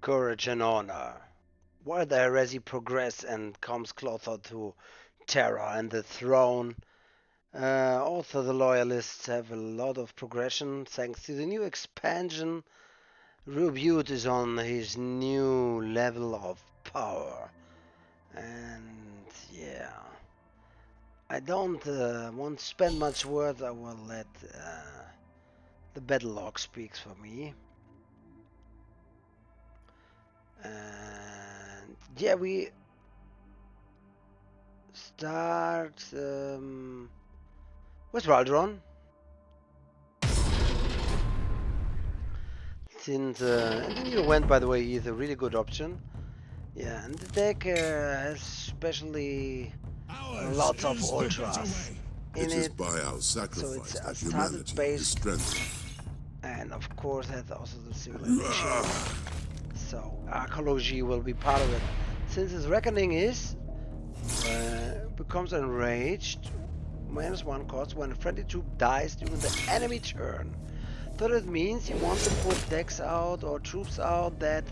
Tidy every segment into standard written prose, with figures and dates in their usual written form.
courage and honor. While the heresy progresses and comes closer to Terra and the throne, also the loyalists have a lot of progression thanks to the new expansion. Roboute is on his new level of power. And yeah, I don't want to spend much words. I will let the battle log speaks for me. And yeah, we start with Raldron. Since and then you went, by the way, is a really good option. Yeah, and the deck has especially lots of ultras in it. By our So it's sacrifice a that started humanity base, is strengthened. and of course has also the civilization. So archaeology will be part of it. Since his reckoning is becomes enraged, -1 cost when a friendly troop dies during the enemy turn. So that means you want to put decks out or troops out that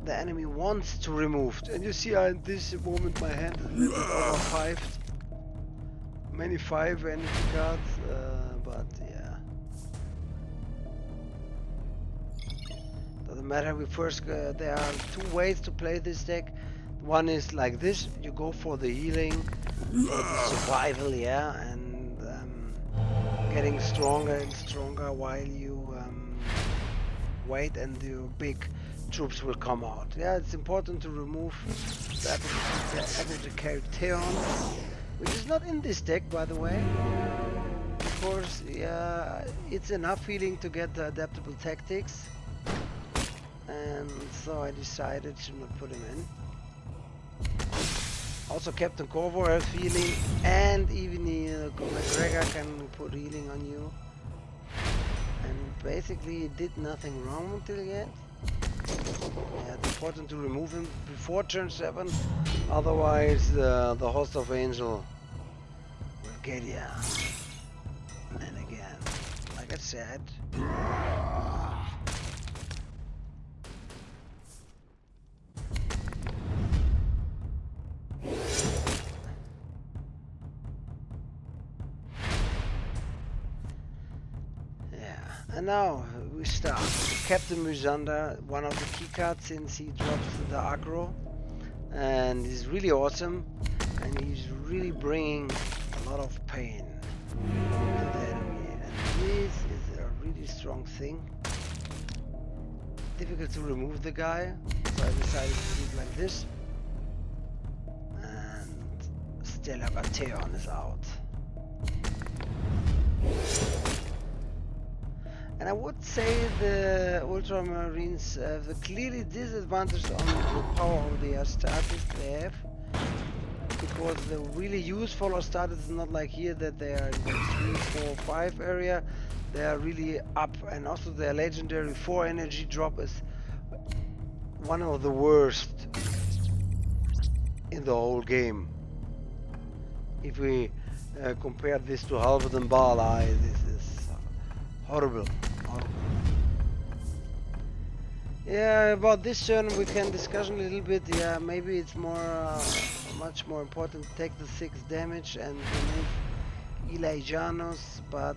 the enemy wants to remove. And you see at this moment my hand is a little bit over 5. Many 5 energy cards, but yeah. Doesn't matter, we first, there are 2 ways to play this deck. One is like this, you go for the healing, for the survival, yeah, and getting stronger and stronger while you wait and your big troops will come out. Yeah, it's important to remove the ability Theon, which is not in this deck, by the way. Of course, yeah, it's enough healing to get the adaptable tactics, and so I decided to not put him in. Also, Captain Corvo has healing, and even McGregor can put healing on you. And basically, it did nothing wrong until yet. Yeah, it's important to remove him before turn 7, otherwise the host of Angel will get ya. And again, like I said, and now we start. Captain Musander, one of the key cards since he drops the aggro, and he's really awesome, and he's really bringing a lot of pain to the enemy, and this is a really strong thing. Difficult to remove the guy, so I decided to do it like this, and Stella Bateon is out. And I would say the Ultramarines have a clearly disadvantage on the power of the Astartes they have, because the really useful Astartes is not like here that they are in the 3, 4, 5 area. They are really up, and also their legendary 4 energy drop is one of the worst in the whole game. If we compare this to Halberd and Bala, this is horrible. Yeah, about this turn we can discuss a little bit. Yeah, maybe it's much more important to take the 6 damage and remove Elijah-Janos, but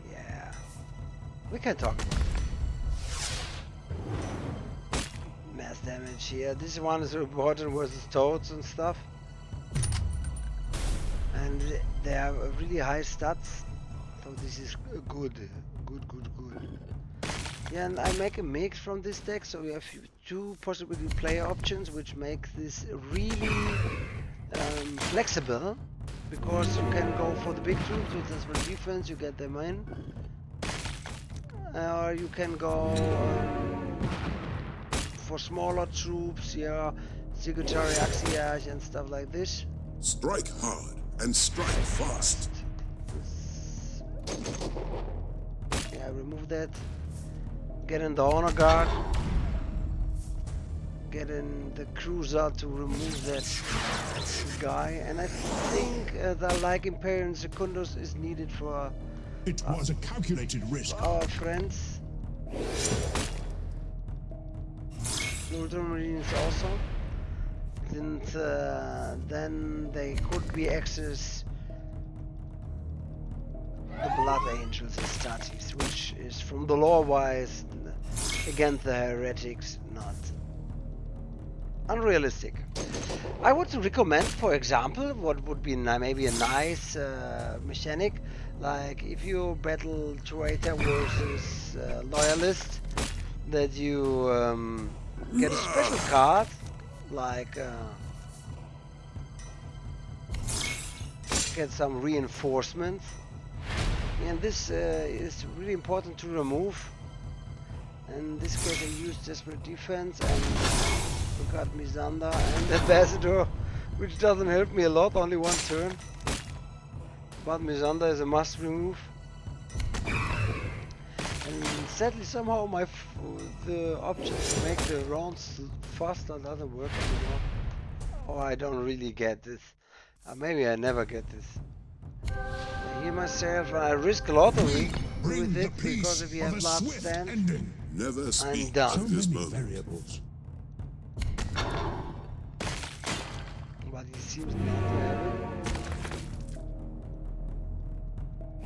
yeah, we can talk about it. Mass damage here. This one is important versus toads and stuff. And they have really high stats, so this is good. Yeah, and I make a mix from this deck, so we have 2 possible play options, which makes this really flexible, because you can go for the big troops with as much defense, you get them in, or you can go for smaller troops, yeah, Sigurtari Axiarch and stuff like this. Strike hard and strike fast. Yeah, remove that. Get in the honor guard. Get in the cruiser to remove that guy. And I think like Imperium Secundus is needed for It was a calculated risk. our friends. Ultramarines also. Since then they could be access the Blood Angels Astartes, which is from the lore wise against the Heretics not unrealistic. I would recommend, for example, what would be maybe a nice mechanic, like if you battle traitor versus loyalist, that you get a special card, like get some reinforcements, and this is really important to remove. In this case I used Desperate Defense and we got Misanda and Ambassador, which doesn't help me a lot, only one turn. But Misanda is a must remove. And sadly somehow the option to make the rounds faster doesn't work anymore. Or I don't really get this. Maybe I never get this. I hear myself and I risk a lot of it with it, because if you have last stand, Never speak I'm done. of this So many moment. variables. But he seems not to have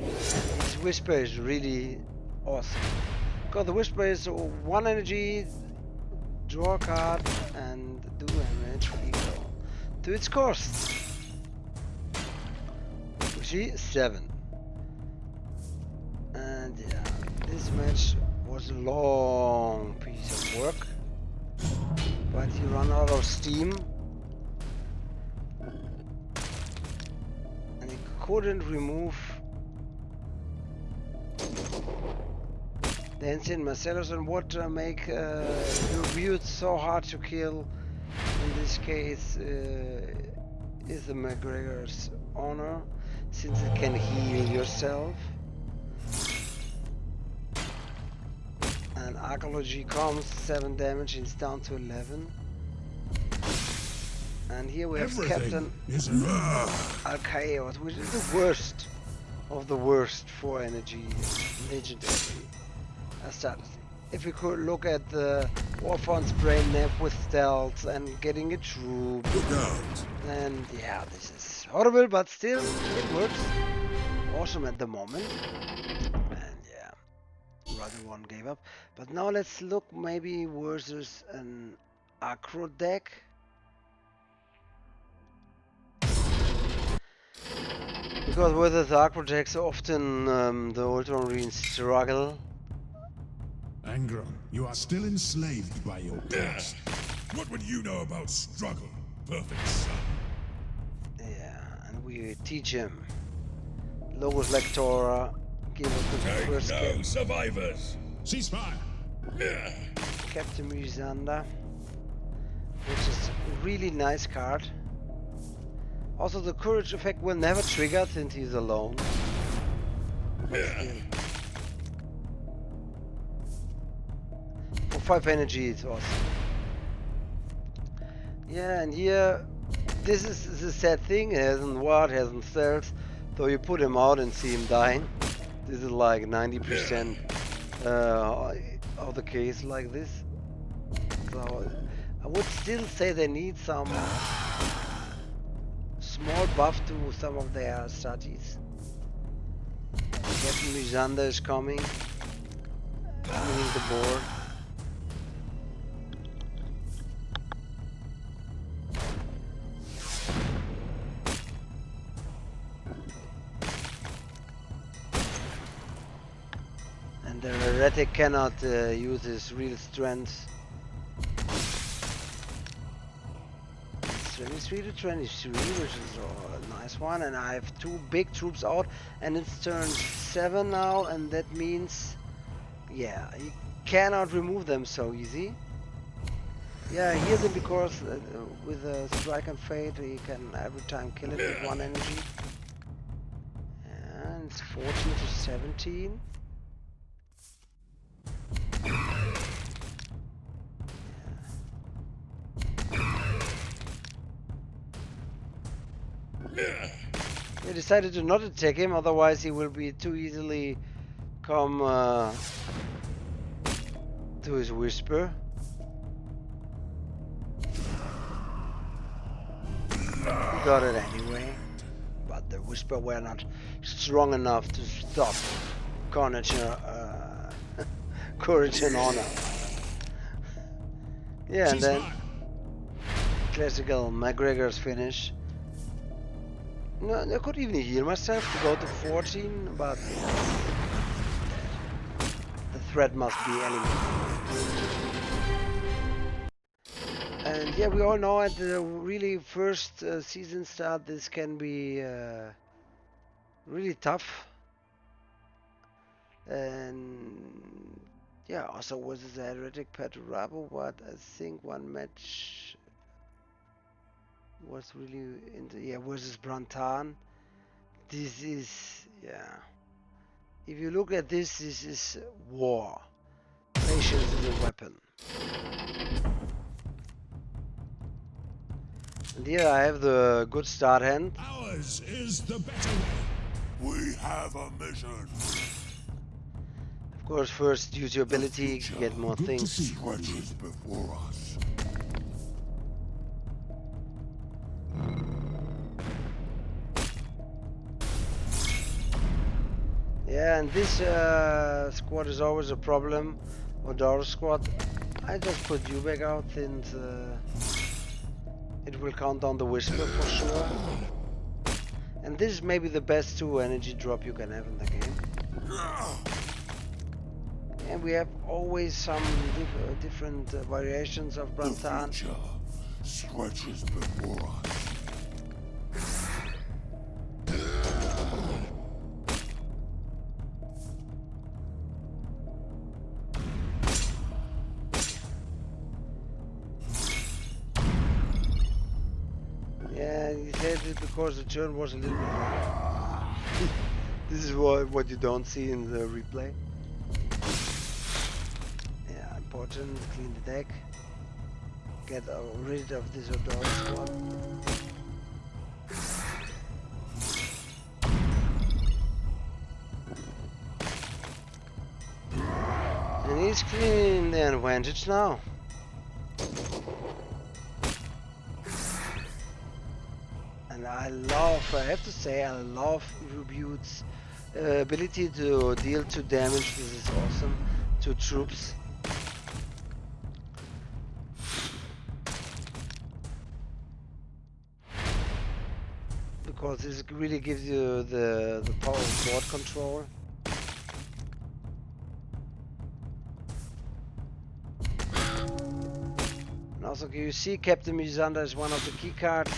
it. And his Whisper is really awesome. Because the Whisper is 1 energy, draw a card, and do damage equal to its cost. Which is 7. And yeah, this match was a long piece of work. But he ran out of steam. And he couldn't remove the ancient Marcellus, and what make Roboute so hard to kill in this case is the McGregor's honor, since it can heal yourself. And Archaeology comes, 7 damage, he's down to 11. And here we have Captain is Archaeos, which is the worst of the worst 4 energy legendary Astartes. If we could look at the Warfront's brain nap with stealth and getting a troop, Look out. and yeah, this is horrible, but still it works. Awesome at the moment. And yeah, rather one gave up. But now let's look maybe versus an Aggro deck. Because with the Aggro decks often the Ultramarines struggle. Aggro, you are still enslaved by your past. What would you know about struggle, perfect son? Yeah, and we teach him. Logos Lectora, give us the first game. survivors. Ceasefire! Captain Misanda, which is a really nice card. Also, the courage effect will never trigger since he's alone. But still. For 5 energy, it's awesome. Yeah, and here, this is the sad thing. It hasn't ward, hasn't stealth. So you put him out and see him dying. This is like 90% of the case like this. So I would still say they need some small buff to some of their Astartes. Captain Misanda is coming. Moving the board. And the Heretic cannot use his real strength. 23 to 23, which is a nice one, and I have 2 big troops out, and it's turn 7 now, and that means, yeah, you cannot remove them so easy. Yeah, I hear them because with a Strike and Fate, you can every time kill it with 1 energy. And it's 14 to 17. We decided to not attack him, otherwise he will be too easily come to his whisper. He got it anyway, but the whisper were not strong enough to stop Courage and Honor. Yeah, and then classical McGregor's finish. No, I could even heal myself to go to 14, but the threat must be eliminated. And yeah, we all know at the really first season start this can be really tough. And yeah, also versus the Heretic Perturabo, but I think one match was really in the versus Brantan. This is if you look at this is war. Patience is a weapon. And here I have the good start hand. Ours is the better way. We have a mission. Of course, first use your ability to get more things. Stretches before us. Yeah, and this squad is always a problem. Odora squad. I just put you back out and it will count down the whisper for sure. And this is maybe the best 2 energy drop you can have in the game. And we have always some different variations of Brantan. The future stretches before us. Yeah, he said it because the turn was a little bit long. This is what you don't see in the replay. Yeah, important. Clean the deck. Get rid of this Odora squad. And he's cleaning the advantage now. And I have to say, I love Roboute's ability to deal 2 damage. This is awesome to troops. Because this really gives you the power of board control. And also you see Captain Mizanda is one of the key cards.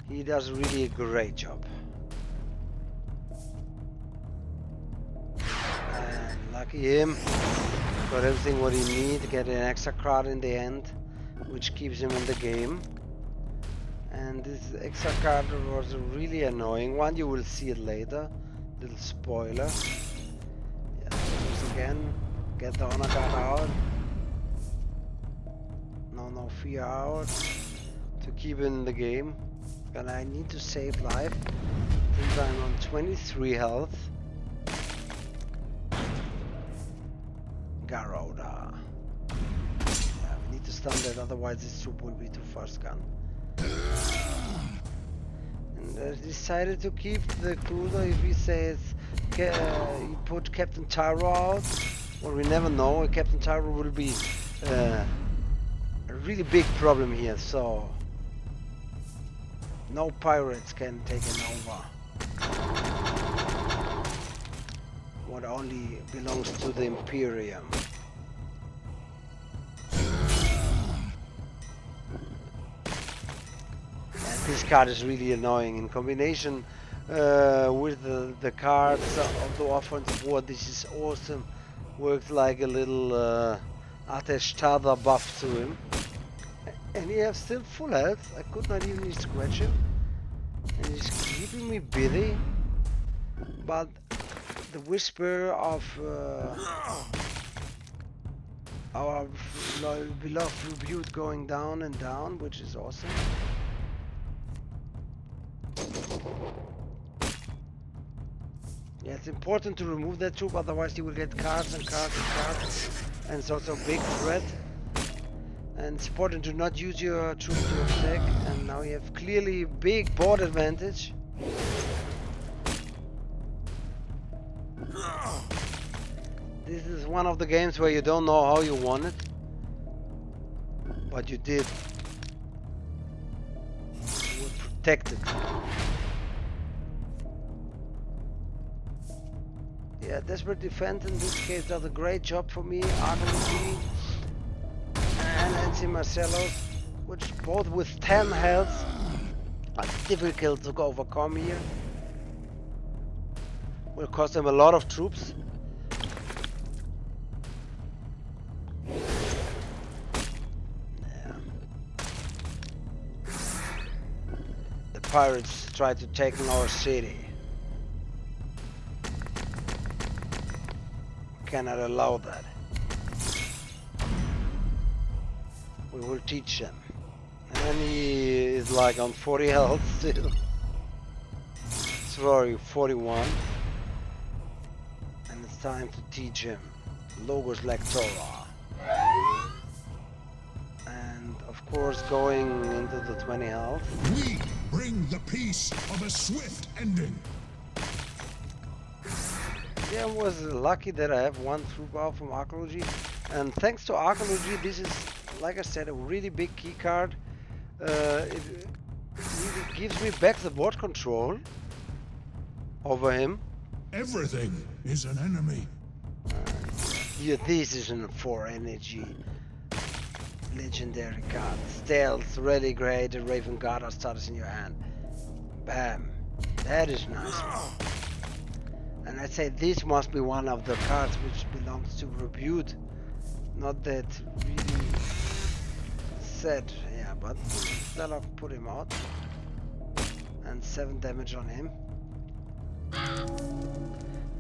He does really a great job. And lucky him. Got everything what he needs. Get an extra card in the end, which keeps him in the game. And this extra card was a really annoying one. You will see it later. Little spoiler. Yeah, use again. Get the honor card out. No fear out. To keep it in the game. And I need to save life since I'm on 23 health. Garoda. Yeah, we need to stun that, otherwise this troop will be too fast gun. And I decided to keep the cruiser. If he says you put Captain Tyro out, well, we never know. Captain Tyro will be a really big problem here, so no pirates can take him over. What only belongs to the Imperium. And this card is really annoying in combination with the cards of the offensive war. This is awesome. Works like a little Ateshtada buff to him. And he has still full health. I could not even scratch him. And he's keeping me busy. But the whisper of our beloved Roboute going down and down, which is awesome. Yeah, it's important to remove that troop, otherwise you will get cards and cards and cards, and it's also a big threat. And it's important to not use your troop to attack, and now you have clearly big board advantage. This is one of the games where you don't know how you won it, but you did. You were protected. Yeah, Desperate Defense in this case does a great job for me. Aggro and Nancy Marcellos, which both with 10 health are difficult to overcome here. Will cost them a lot of troops. Yeah. The pirates tried to take our city. Cannot allow that. We will teach them. And he is like on 40 health still. Sorry, 41. And it's time to teach him Logos Lectora. And of course going into the 20 health. We bring the peace of a swift ending. Yeah, I was lucky that I have one troop out from archaeology, and thanks to archaeology, this is, like I said, a really big key card. It really gives me back the board control over him. Everything is an enemy. Yeah, this is an 4 energy legendary card. Stealth, really great. The Raven Guard status in your hand. Bam, that is nice. And I'd say this must be one of the cards which belongs to Roboute. Not that really set, yeah, but that'll put him out. And 7 damage on him.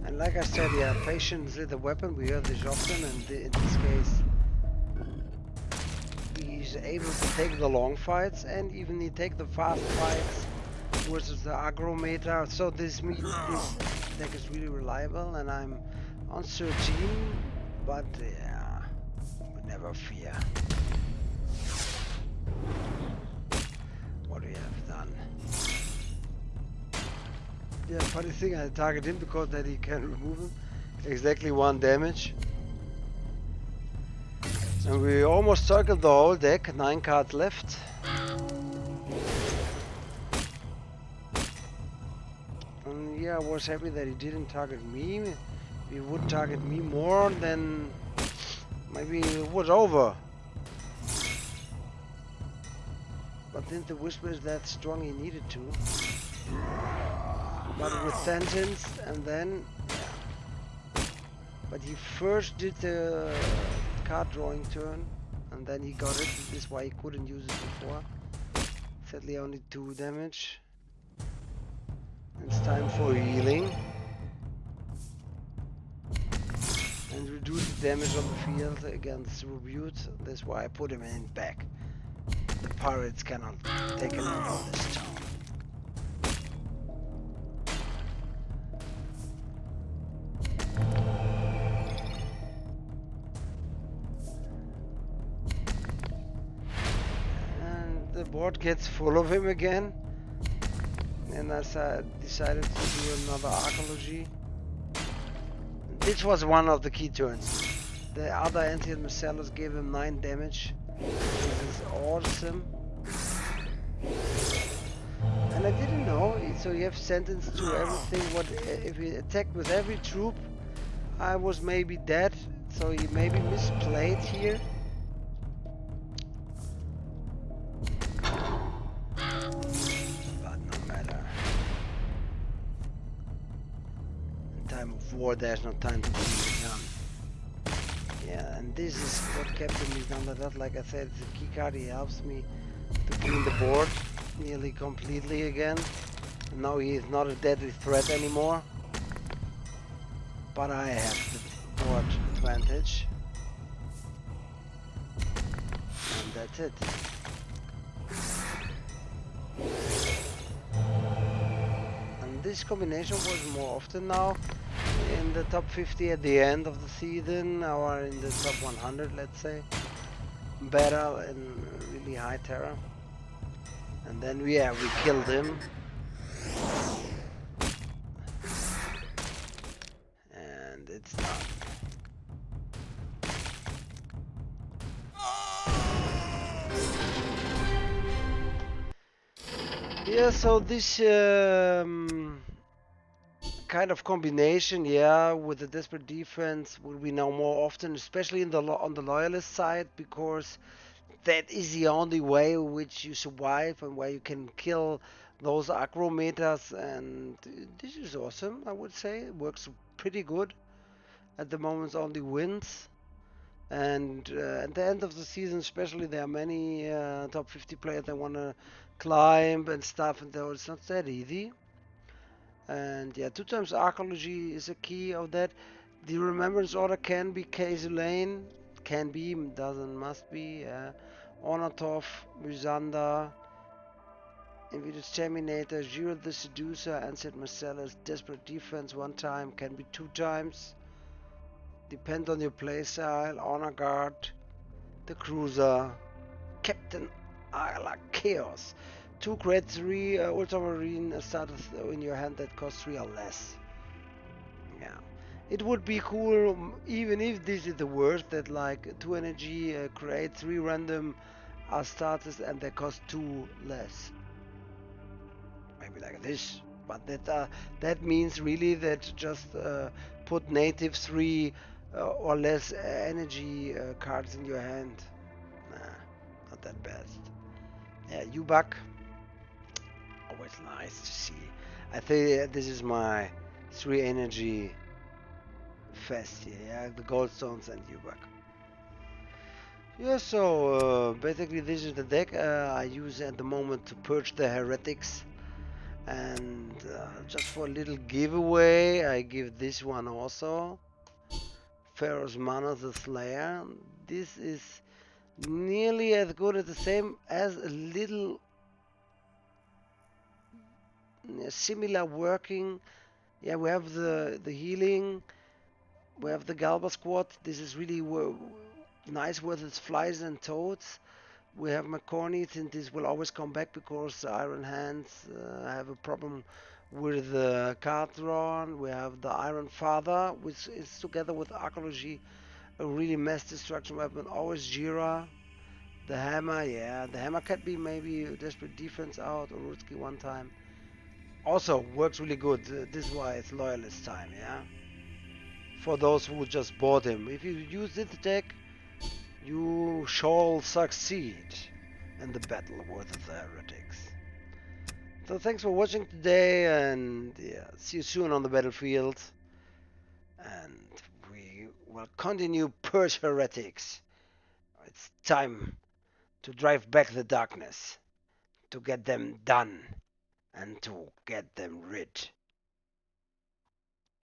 And like I said, yeah, patience with the weapon, we hear this often, and in this case, he's able to take the long fights, and even he take the fast fights versus the aggro meta. So this deck is really reliable, and I'm on 13, but yeah, we never fear. What we have done. Yeah, funny thing, I target him because that he can remove him. Exactly 1 damage. And we almost circled the whole deck, 9 cards left. And yeah, I was happy that he didn't target me. If he would target me more, then maybe it was over. But then the Whisper is that strong, he needed to. But with Sentence, and then, yeah. But he first did the card drawing turn, and then he got it. This is why he couldn't use it before. Sadly, only 2 damage. It's time for healing. And reduce the damage on the field against Roboute. That's why I put him in back. The pirates cannot take it out of this town. And the board gets full of him again. And I decided to do another archaeology. This was one of the key turns. The other anti-Marcellus gave him 9 damage. This is awesome. And I didn't know, so you have sentence to everything. What if he attacked with every troop, I was maybe dead. So he maybe misplayed here. War, there's no time to clean it down. Yeah, and this is what kept him under that. Like I said, it's a key card. He helps me to clean the board nearly completely again. And now he is not a deadly threat anymore. But I have the board advantage. And that's it. this combination was more often now in the top 50 at the end of the season, or in the top 100, let's say. Better and really high Terra. And then we killed him. And it's done. Yeah, so this kind of combination, with the desperate defense will be now more often, especially in the on the loyalist side, because that is the only way in which you survive and where you can kill those aggro metas, and this is awesome, I would say. It works pretty good. At the moment, only wins. And at the end of the season, especially, there are many top 50 players that want to climb and stuff, and though it's not that easy. And yeah, 2 times archaeology is a key of that. The remembrance order can be Kazulain, can be, doesn't must be. Onatov, Musanda, Invitus Terminator, Giro the Seducer, Ansett Marcellus, Desperate Defense 1 time, can be 2 times. Depend on your playstyle. Honor Guard, the Cruiser, Captain Ayla Chaos. 2 grade 3 Ultramarine starters in your hand that cost 3 or less. Yeah. It would be cool, even if this is the worst, that like 2 energy create 3 random starters and they cost 2 less. Maybe like this. But that means really that just put native 3 or less energy cards in your hand. Nah, not that best. Yeah, U-Buck, always nice to see. I think this is my 3 energy fest here, yeah, the Goldstones and U-Buck. Yeah, so basically this is the deck I use at the moment to purge the Heretics. And just for a little giveaway, I give this one also. Ferrus Manus the Slayer. This is nearly as good as the same as a little similar working. Yeah, we have the healing. We have the Galba squad. This is really nice with its flies and toads. We have McCorney, and this will always come back because Iron Hands have a problem with the card drawn. We have the Iron Father, which is together with Archaeology a really mass destruction weapon. Always Jira. The Hammer, yeah. The Hammer can be maybe a Desperate Defense out or Rutsky 1 time. Also works really good. This is why it's Loyalist time, yeah. For those who just bought him. If you use this deck, you shall succeed in the battle with the Heretics. So thanks for watching today, and yeah, see you soon on the battlefield. And we will continue purge Heretics. It's time to drive back the darkness, to get them done, and to get them rid.